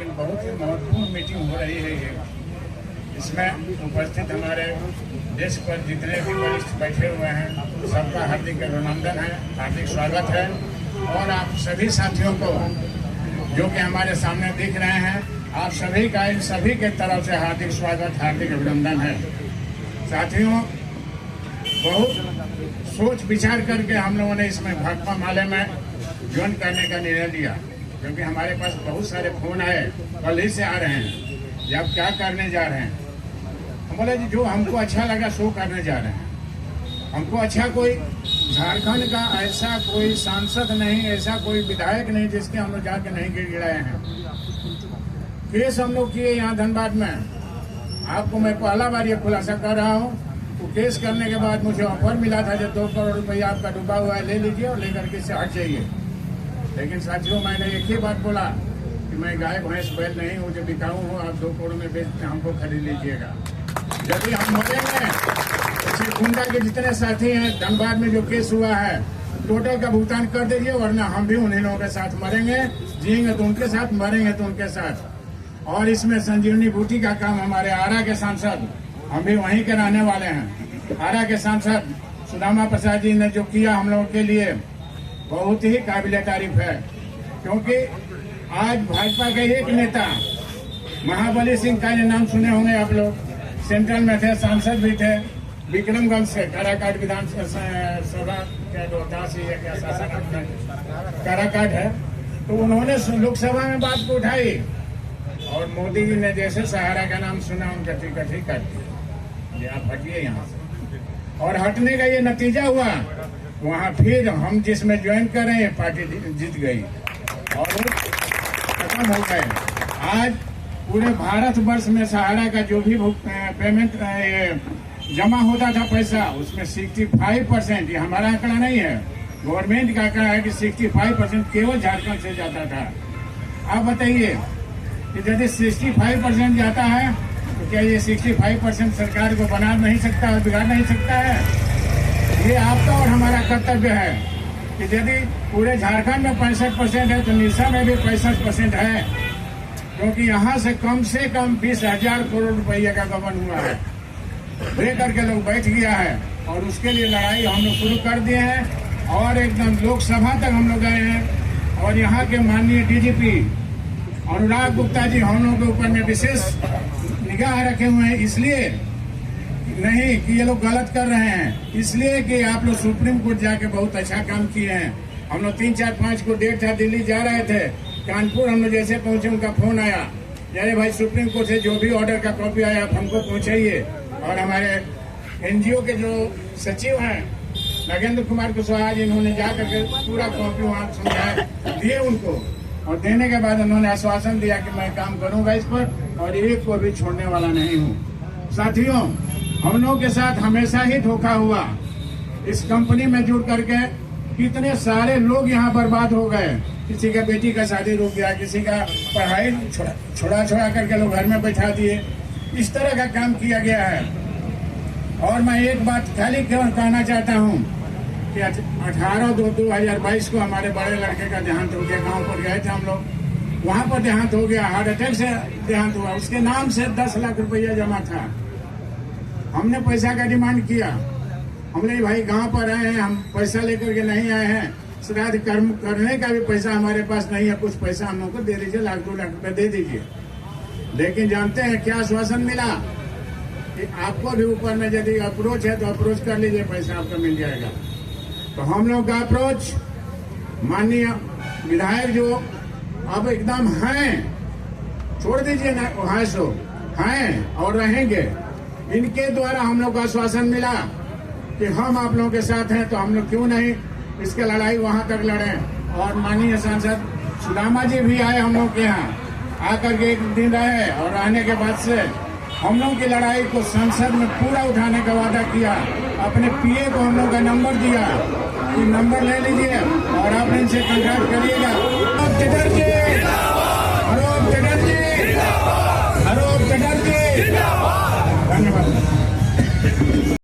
लेकिन बहुत ही महत्वपूर्ण मीटिंग हो रही है ये। इसमें उपस्थित हमारे देश पर जितने भी वरिष्ठ बैठे हुए हैं सबका हार्दिक अभिनंदन है, हार्दिक स्वागत है। और आप सभी साथियों को जो कि हमारे सामने दिख रहे हैं, आप सभी का इन सभी के तरफ से हार्दिक स्वागत, हार्दिक अभिनंदन है। साथियों, बहुत सोच विचार करके हम लोगों ने इसमें भाकपा माले में ज्वाइन करने का निर्णय लिया, क्योंकि हमारे पास बहुत सारे फोन आए, कल ही से आ रहे हैं कि आप क्या करने जा रहे हैं। हम बोले जी जो हमको अच्छा लगा सो करने जा रहे हैं। हमको अच्छा कोई झारखंड का ऐसा कोई सांसद नहीं, ऐसा कोई विधायक नहीं जिसके हम लोग जाके नहीं गिड़गिड़ाए हैं। केस हम लोग किए यहाँ धनबाद में। आपको मैं पहला बार ये खुलासा कर रहा हूँ। तो केस करने के बाद मुझे ऑफर मिला था जो 2 करोड़ रुपया आपका डूबा हुआ है, ले लीजिए और लेकर के इससे हट जाइए। लेकिन साथियों, मैंने एक ही बात बोला कि मैं गाय भैंस बैल नहीं हूँ जो बिकाऊ हूँ। आप 2 करोड़ में बेचते हमको खरीद लीजिएगा। यदि हम मरेंगे तो गुंडा के जितने साथी हैं धनबाद में जो केस हुआ है टोटल का भुगतान कर दीजिए, वरना हम भी उन्हीं लोगों के साथ मरेंगे। जिएंगे तो उनके साथ, मरेंगे तो उनके साथ। और इसमें संजीवनी बूटी का काम हमारे आरा के सांसद, हम भी वहीं के रहने वाले हैं, आरा के सांसद सुदामा प्रसाद जी ने जो किया हम लोगों के लिए बहुत ही काबिल तारीफ है। क्योंकि आज भाजपा के एक नेता महाबली सिंह का नाम सुने होंगे आप लोग, सेंट्रल में थे, सांसद भी थे, विक्रमगंज से, काराकाट विधानसभा क्या रोहतास है क्या शासन काराकाट है। तो उन्होंने लोकसभा में बात को उठाई और मोदी जी ने जैसे सहारा का नाम सुना उनका टिकट ही काट दिया, ये आप हटिए यहाँ से। और हटने का ये नतीजा हुआ, वहाँ फिर हम जिसमें ज्वाइन कर रहे हैं पार्टी जीत गई और खत्म हो गए। आज पूरे भारत वर्ष में सहारा का जो भी पेमेंट जमा होता था पैसा, उसमें 65%, ये हमारा आंकड़ा नहीं है, गवर्नमेंट का आंकड़ा है कि 65% केवल झारखंड से जाता था। आप बताइए कि यदि 65% जाता है तो क्या ये 65% सरकार को बना नहीं सकता है, बिगाड़ नहीं सकता है? ये आपका और हमारा कर्तव्य है कि यदि पूरे झारखंड में 65% है तो निशा में भी 65% है, क्योंकि यहाँ से कम 20,000 करोड़ रुपये का गबन हुआ है, लेकर के लोग बैठ गया है। और उसके लिए लड़ाई हम लोग शुरू कर दिए हैं और एकदम लोकसभा तक हम लोग गए हैं। और यहाँ के माननीय डीजीपी अनुराग गुप्ता जी हम लोगों के ऊपर में विशेष निगाह रखे हुए हैं, इसलिए नहीं कि ये लोग गलत कर रहे हैं, इसलिए कि आप लोग सुप्रीम कोर्ट जाके बहुत अच्छा काम किए हैं। हम लोग 3, 4, 5 को डेट था, दिल्ली जा रहे थे, कानपुर हम लोग जैसे पहुंचे उनका फोन आया, अरे भाई सुप्रीम कोर्ट से जो भी ऑर्डर का कॉपी आया आप हमको पहुंचाइए। और हमारे एनजीओ के जो सचिव हैं नगेंद्र कुमार कुशवाहा जी, इन्होंने जाकर के पूरा कॉपी वहाँ समझाया दिए उनको, और देने के बाद उन्होंने आश्वासन दिया कि मैं काम करूंगा इस पर और एक को भी छोड़ने वाला नहीं हूँ। साथियों, हम लोगों के साथ हमेशा ही धोखा हुआ। इस कंपनी में जुड़ करके कितने सारे लोग यहाँ बर्बाद हो गए। किसी का बेटी का शादी रुक गया, किसी का पढ़ाई छोड़ा करके लोग घर में बैठा दिए। इस तरह का काम किया गया है। और मैं एक बात खाली कहना चाहता हूँ कि 18/2/2022 को हमारे बड़े लड़के का देहांत हो गया। गांव पर गए थे हम लोग, वहाँ पर देहांत हो गया, हार्ट अटैक से देहांत हुआ। उसके नाम से 10 लाख रुपया जमा था। हमने पैसा का डिमांड किया, हमने भाई गांव पर आए हैं, हम पैसा लेकर के नहीं आए हैं, श्राद्ध कर्म करने का भी पैसा हमारे पास नहीं है, कुछ पैसा हम लोग को दे दीजिए, 1-2 लाख रुपए दे दीजिए। लेकिन जानते हैं क्या आश्वासन मिला कि आपको भी ऊपर में यदि अप्रोच है तो अप्रोच कर लीजिए, पैसा आपका मिल जाएगा। तो हम लोग का अप्रोच माननीय विधायक जो अब एकदम हैं, छोड़ दीजिए ना वहाँ सो हैं और रहेंगे, इनके द्वारा हम लोग को आश्वासन मिला कि हम आप लोगों के साथ हैं, तो हम लोग क्यों नहीं इसके लड़ाई वहां तक लड़ें। और माननीय सांसद सुदामा जी भी आए हम लोग के यहाँ, आकर के 1 दिन रहे और रहने के बाद से हम लोग की लड़ाई को संसद में पूरा उठाने का वादा किया। अपने पीए को हम लोग का नंबर दिया कि नंबर ले लीजिए और आप इनसे कॉन्ट्रैक्ट करिएगा। धन्यवाद।